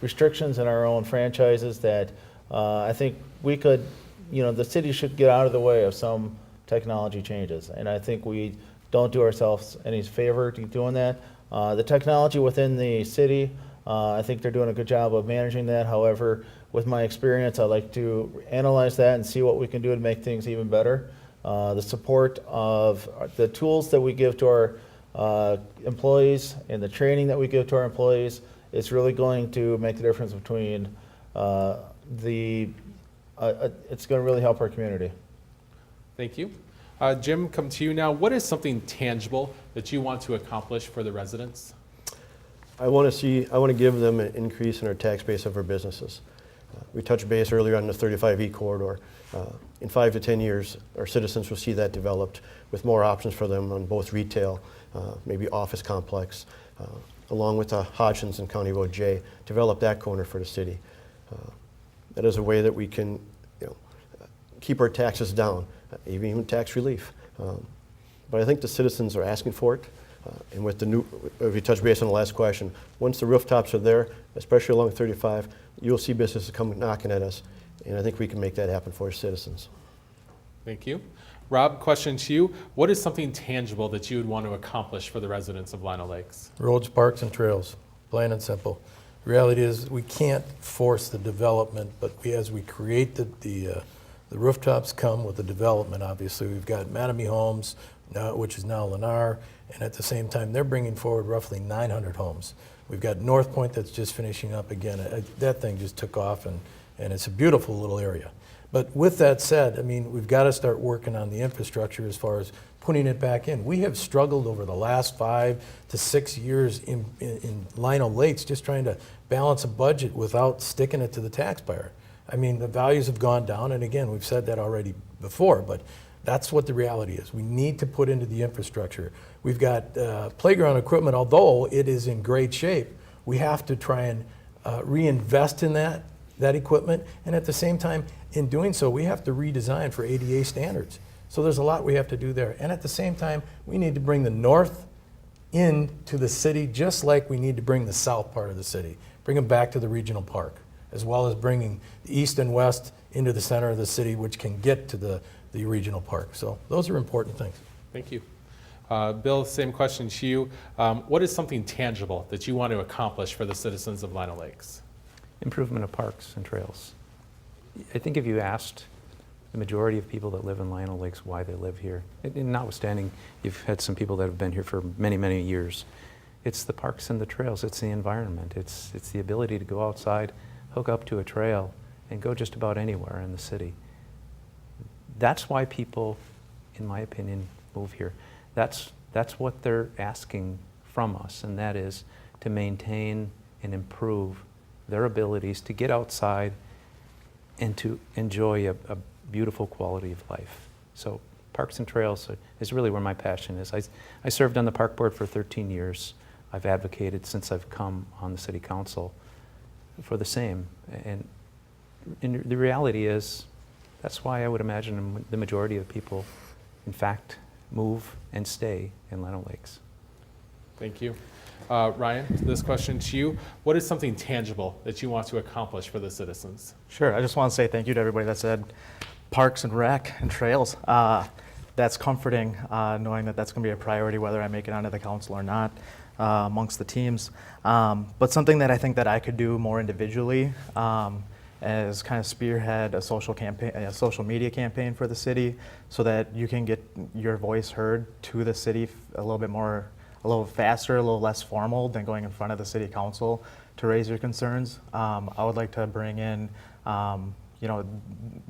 restrictions in our own franchises that I think we could, the city should get out of the way of some technology changes. And I think we don't do ourselves any favor to doing that. The technology within the city, I think they're doing a good job of managing that. However, with my experience, I'd like to analyze that and see what we can do to make things even better. The support of the tools that we give to our employees and the training that we give to our employees is really going to make the difference between it's going to really help our community. Thank you. Jim, come to you now. What is something tangible that you want to accomplish for the residents? I want to give them an increase in our tax base of our businesses. We touched base earlier on the 35E corridor. In 5 to 10 years, our citizens will see that developed with more options for them on both retail, maybe office complex, along with Hodgins and County Road J, develop that corner for the city. That is a way that we can keep our taxes down, even tax relief. But I think the citizens are asking for it. And with the new, if you touch base on the last question, once the rooftops are there, especially along 35, you'll see businesses come knocking at us. And I think we can make that happen for our citizens. Thank you. Rob, question to you. What is something tangible that you would want to accomplish for the residents of Lino Lakes? Roads, parks, and trails, plain and simple. The reality is we can't force the development, but as we create the rooftops come with the development, obviously. We've got Mattamy Homes, which is now Lennar, and at the same time, they're bringing forward roughly 900 homes. We've got North Point that's just finishing up again. That thing just took off, and it's a beautiful little area. But with that said, I mean, we've got to start working on the infrastructure as far as putting it back in. We have struggled over the last 5 to 6 years in Lino Lakes just trying to balance a budget without sticking it to the taxpayer. I mean, the values have gone down, and again, we've said that already before, but that's what the reality is. We need to put into the infrastructure. We've got playground equipment, although it is in great shape, we have to try and reinvest in that equipment, and at the same time, in doing so, we have to redesign for ADA standards. So there's a lot we have to do there. And at the same time, we need to bring the north into the city just like we need to bring the south part of the city. Bring them back to the regional park, as well as bringing the east and west into the center of the city, which can get to the regional park. So those are important things. Thank you. Bill, same question to you. What is something tangible that you want to accomplish for the citizens of Lino Lakes? Improvement of parks and trails. I think if you asked the majority of people that live in Lino Lakes why they live here, and notwithstanding you've had some people that have been here for many, many years, it's the parks and the trails, it's the environment, it's the ability to go outside, hook up to a trail, and go just about anywhere in the city. That's why people, in my opinion, move here. That's what they're asking from us, and that is to maintain and improve their abilities to get outside and to enjoy a beautiful quality of life. So parks and trails is really where my passion is. I served on the park board for 13 years. I've advocated since I've come on the city council for the same. And the reality is, that's why I would imagine the majority of people, in fact, move and stay in Lino Lakes. Thank you. Ryan, this question to you. What is something tangible that you want to accomplish for the citizens? Sure. I just want to say thank you to everybody that said parks and rec and trails. That's comforting, knowing that that's going to be a priority whether I make it onto the council or not amongst the teams. But something that I think that I could do more individually is kind of spearhead a social campaign, a social media campaign for the city, so that you can get your voice heard to the city a little bit more, a little faster, a little less formal than going in front of the city council to raise your concerns. I would like to bring in,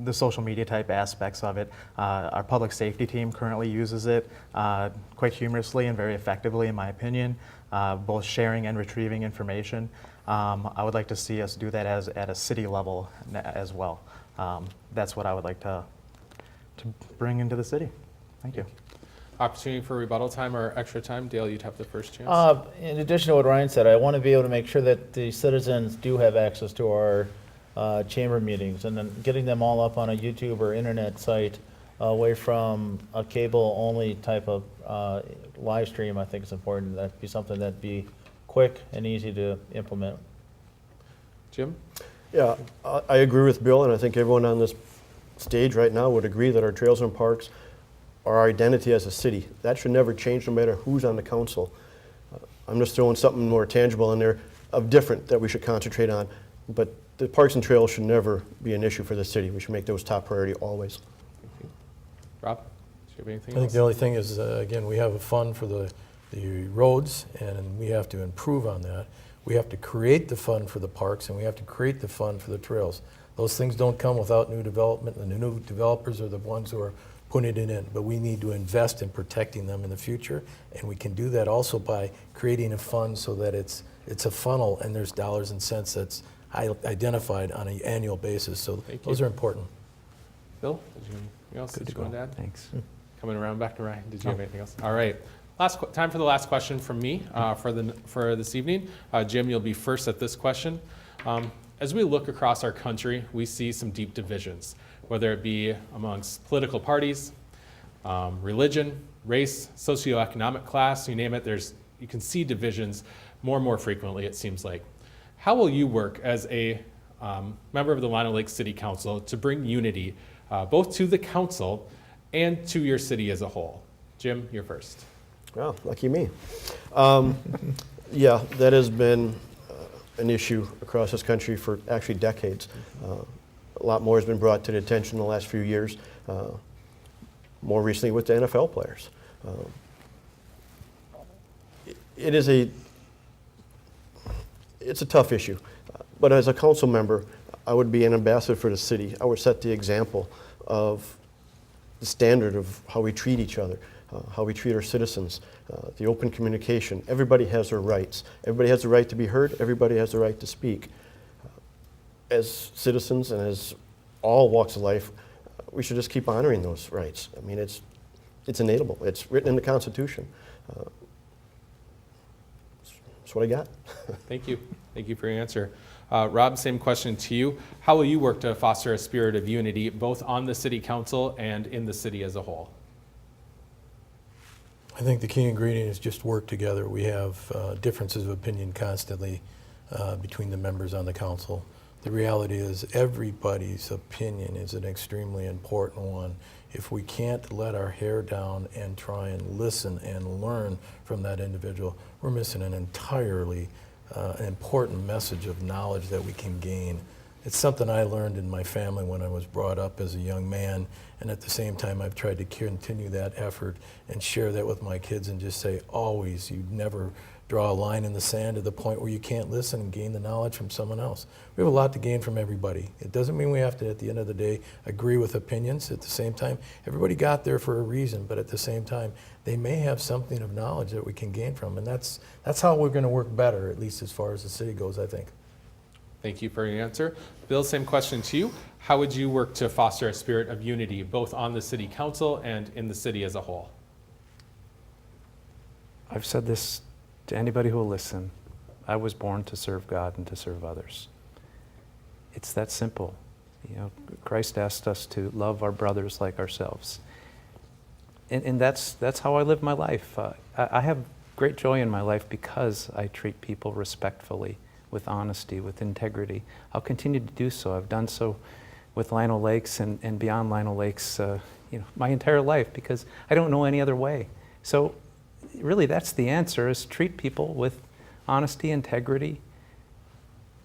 the social media type aspects of it. Our public safety team currently uses it quite humorously and very effectively, in my opinion, both sharing and retrieving information. I would like to see us do that at a city level as well. That's what I would like to bring into the city. Thank you. Opportunity for rebuttal time or extra time. Dale, you'd have the first chance. In addition to what Ryan said, I want to be able to make sure that the citizens do have access to our chamber meetings, and then getting them all up on a YouTube or internet site away from a cable-only type of live stream. I think it's important. That'd be something that'd be quick and easy to implement. Jim? Yeah, I agree with Bill, and I think everyone on this stage right now would agree that our trails and parks are our identity as a city. That should never change no matter who's on the council. I'm just throwing something more tangible in there of different that we should concentrate on. But the parks and trails should never be an issue for the city. We should make those top priority always. Rob, do you have anything I think else? the only thing is, again, we have a fund for the roads, and we have to improve on that. We have to create the fund for the parks, and we have to create the fund for the trails. Those things don't come without new development, and the new developers are the ones who are putting it in. But we need to invest in protecting them in the future, and we can do that also by creating a fund so that it's a funnel and there's dollars and cents that's identified on an annual basis. So those are important. Bill, did you have anything else that you want to add? Thanks. Coming around back to Ryan. Did you have anything else? All right. Time for the last question from me for this evening. Jim, you'll be first at this question. As we look across our country, we see some deep divisions, whether it be amongst political parties, religion, race, socioeconomic class, you name it. You can see divisions more and more frequently, it seems like. How will you work as a member of the Lino Lake City Council to bring unity both to the council and to your city as a whole? Jim, you're first. Well, lucky me. Yeah, that has been an issue across this country for actually decades. A lot more has been brought to the attention in the last few years, more recently with the NFL players. It's a tough issue, but as a council member, I would be an ambassador for the city. I would set the example of the standard of how we treat each other, how we treat our citizens, the open communication. Everybody has their rights. Everybody has the right to be heard. Everybody has the right to speak. As citizens and as all walks of life, we should just keep honoring those rights. I mean, it's innatable. It's written in the Constitution. That's what I got. Thank you. Thank you for your answer. Rob, same question to you. How will you work to foster a spirit of unity, both on the city council and in the city as a whole? I think the key ingredient is just work together. We have differences of opinion constantly between the members on the council. The reality is everybody's opinion is an extremely important one. If we can't let our hair down and try and listen and learn from that individual, we're missing an entirely important message of knowledge that we can gain. It's something I learned in my family when I was brought up as a young man, and at the same time I've tried to continue that effort and share that with my kids and just say always, you never draw a line in the sand to the point where you can't listen and gain the knowledge from someone else. We have a lot to gain from everybody. It doesn't mean we have to, at the end of the day, agree with opinions. At the same time, everybody got there for a reason, but at the same time, they may have something of knowledge that we can gain from, and that's how we're going to work better, at least as far as the city goes, I think. Thank you for your answer. Bill, same question to you. How would you work to foster a spirit of unity, both on the city council and in the city as a whole? I've said this to anybody who will listen. I was born to serve God and to serve others. It's that simple. You know, Christ asked us to love our brothers like ourselves. And that's how I live my life. I have great joy in my life because I treat people respectfully, with honesty, with integrity. I'll continue to do so. I've done so with Lino Lakes and beyond Lino Lakes my entire life because I don't know any other way. So really that's the answer, is treat people with honesty, integrity,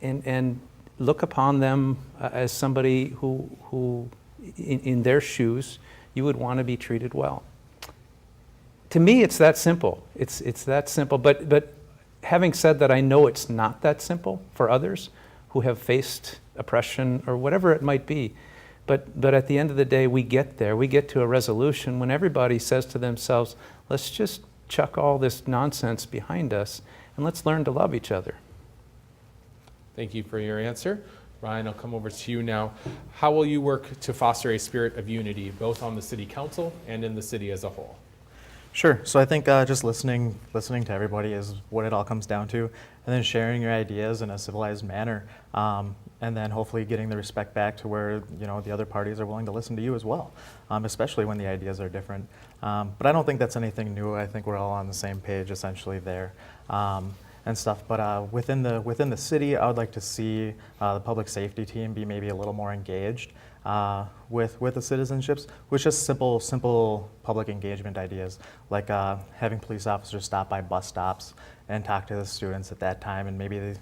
and look upon them as somebody who in their shoes, you would want to be treated well. To me, it's that simple. It's that simple. But having said that, I know it's not that simple for others who have faced oppression or whatever it might be. But at the end of the day, we get there. We get to a resolution when everybody says to themselves, let's just chuck all this nonsense behind us and let's learn to love each other. Thank you for your answer. Ryan, I'll come over to you now. How will you work to foster a spirit of unity, both on the city council and in the city as a whole? Sure. So I think just listening to everybody is what it all comes down to, and then sharing your ideas in a civilized manner, and then hopefully getting the respect back to where the other parties are willing to listen to you as well, especially when the ideas are different. But I don't think that's anything new. I think we're all on the same page essentially there. And stuff, but within the city, I would like to see the public safety team be maybe a little more engaged with the citizenships, with just simple public engagement ideas, like having police officers stop by bus stops and talk to the students at that time, and maybe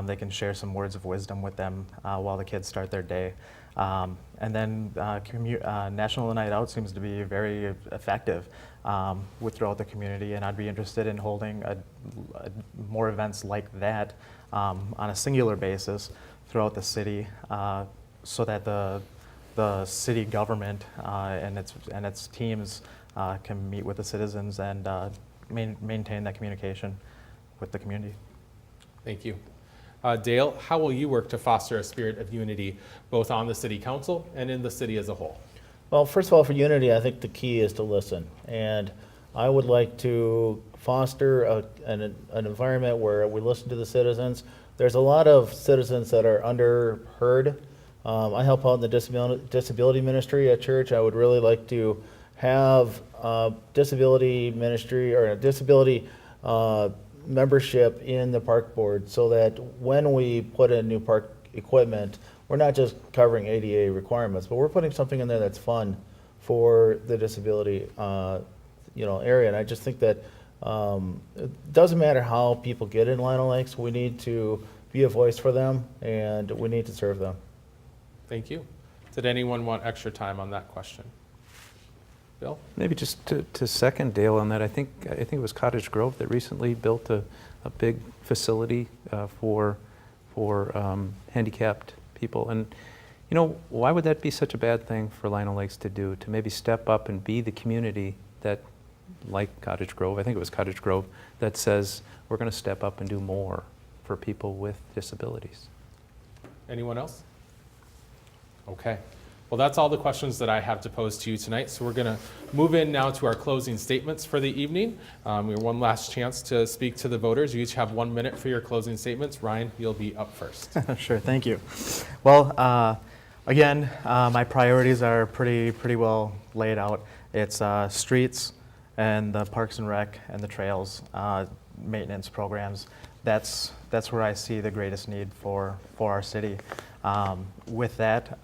they can share some words of wisdom with them while the kids start their day. And then National Night Out seems to be very effective throughout the community, and I'd be interested in holding more events like that on a singular basis throughout the city, so that the city government and its teams can meet with the citizens and maintain that communication with the community. Thank you. Dale, how will you work to foster a spirit of unity, both on the city council and in the city as a whole? Well, first of all, for unity, I think the key is to listen. And I would like to foster an environment where we listen to the citizens. There's a lot of citizens that are underheard. I help out in the disability ministry at church. I would really like to have disability ministry or a disability membership in the park board, so that when we put in new park equipment, we're not just covering ADA requirements, but we're putting something in there that's fun for the disability area. And I just think that it doesn't matter how people get in Lino Lakes, we need to be a voice for them and we need to serve them. Thank you. Did anyone want extra time on that question? Bill? Maybe just to second Dale on that, I think it was Cottage Grove that recently built a big facility for handicapped people. And why would that be such a bad thing for Lino Lakes to do, to maybe step up and be the community that, like Cottage Grove, I think it was Cottage Grove, that says we're going to step up and do more for people with disabilities. Anyone else? Okay. Well, that's all the questions that I have to pose to you tonight. So we're going to move in now to our closing statements for the evening. We have one last chance to speak to the voters. You each have 1 minute for your closing statements. Ryan, you'll be up first. Sure, thank you. Well, again, my priorities are pretty well laid out. It's streets and the Parks and Rec and the trails maintenance programs. That's where I see the greatest need for our city. With that,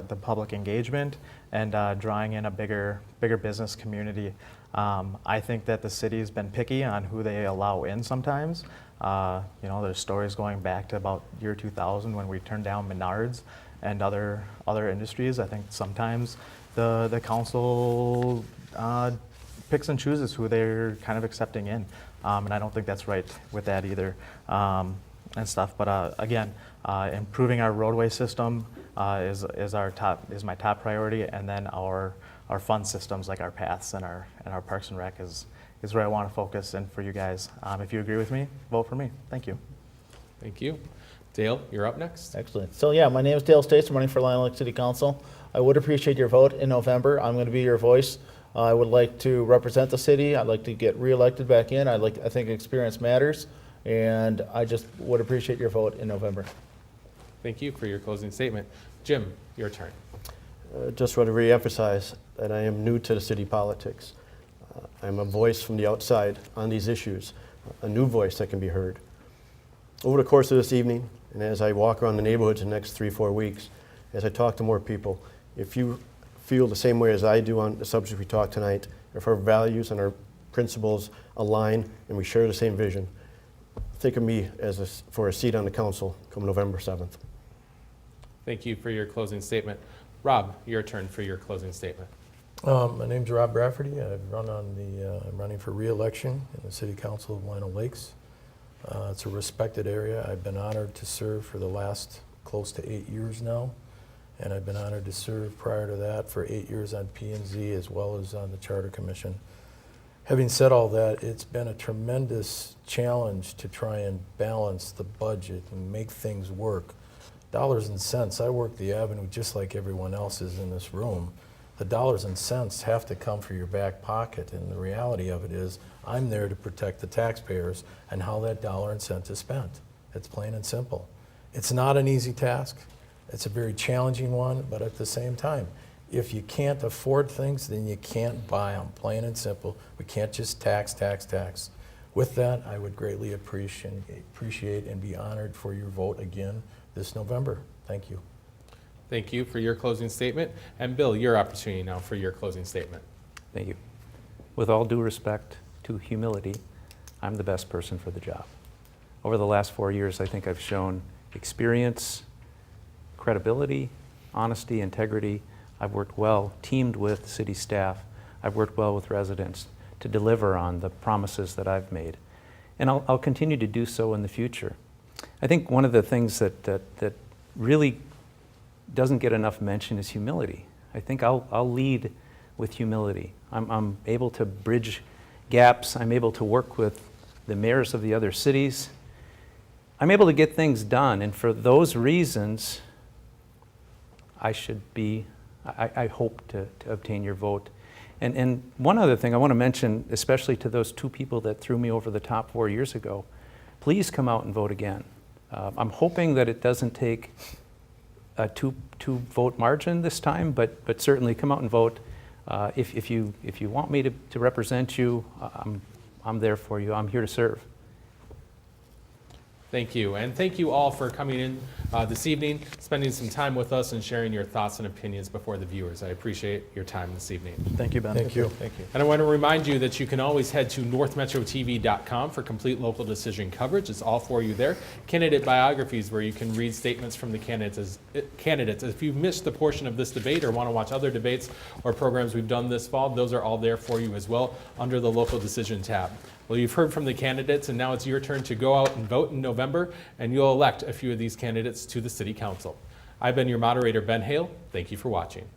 the public engagement and drawing in a bigger business community. I think that the city's been picky on who they allow in sometimes. There's stories going back to about year 2000 when we turned down Menards and other industries. I think sometimes the council picks and chooses who they're kind of accepting in. And I don't think that's right with that either. And stuff, but again, improving our roadway system is my top priority, and then our fund systems like our paths and our Parks and Rec is where I want to focus. And for you guys, if you agree with me, vote for me. Thank you. Thank you. Dale, you're up next. Excellent. So yeah, my name is Dale States. I'm running for Lino Lakes City Council. I would appreciate your vote in November. I'm going to be your voice. I would like to represent the city. I'd like to get reelected back in. I think experience matters. And I just would appreciate your vote in November. Thank you for your closing statement. Jim, your turn. Just want to reemphasize that I am new to the city politics. I'm a voice from the outside on these issues, a new voice that can be heard. Over the course of this evening, and as I walk around the neighborhoods in the next 3-4 weeks, as I talk to more people, if you feel the same way as I do on the subject we talked tonight, if our values and our principles align and we share the same vision, think of me as for a seat on the council come November 7th. Thank you for your closing statement. Rob, your turn for your closing statement. My name's Rob Rafferty. I'm running for re-election in the City Council of Lino Lakes. It's a respected area. I've been honored to serve for the last close to 8 years now, and I've been honored to serve prior to that for 8 years on P&Z as well as on the Charter Commission. Having said all that, it's been a tremendous challenge to try and balance the budget and make things work. Dollars and cents, I work the avenue just like everyone else is in this room. The dollars and cents have to come from your back pocket, and the reality of it is I'm there to protect the taxpayers and how that dollar and cent is spent. It's plain and simple. It's not an easy task. It's a very challenging one, but at the same time, if you can't afford things, then you can't buy them, plain and simple. We can't just tax, tax, tax. With that, I would greatly appreciate and be honored for your vote again this November. Thank you. Thank you for your closing statement. And Bill, your opportunity now for your closing statement. Thank you. With all due respect to humility, I'm the best person for the job. Over the last 4 years, I think I've shown experience, credibility, honesty, integrity. I've worked well, teamed with city staff. I've worked well with residents to deliver on the promises that I've made. And I'll continue to do so in the future. I think one of the things that really doesn't get enough mention is humility. I think I'll lead with humility. I'm able to bridge gaps. I'm able to work with the mayors of the other cities. I'm able to get things done, and for those reasons, I hope to obtain your vote. And one other thing I want to mention, especially to those two people that threw me over the top 4 years ago, please come out and vote again. I'm hoping that it doesn't take a two vote margin this time, but certainly come out and vote. If you want me to represent you, I'm there for you. I'm here to serve. Thank you. And thank you all for coming in this evening, spending some time with us and sharing your thoughts and opinions before the viewers. I appreciate your time this evening. Thank you, Ben. Thank you. Thank you. And I want to remind you that you can always head to northmetrotv.com for complete local decision coverage. It's all for you there. Candidate biographies, where you can read statements from the candidates. If you've missed the portion of this debate or want to watch other debates or programs we've done this fall, those are all there for you as well under the local decision tab. Well, you've heard from the candidates, and now it's your turn to go out and vote in November, and you'll elect a few of these candidates to the City Council. I've been your moderator, Ben Hale. Thank you for watching.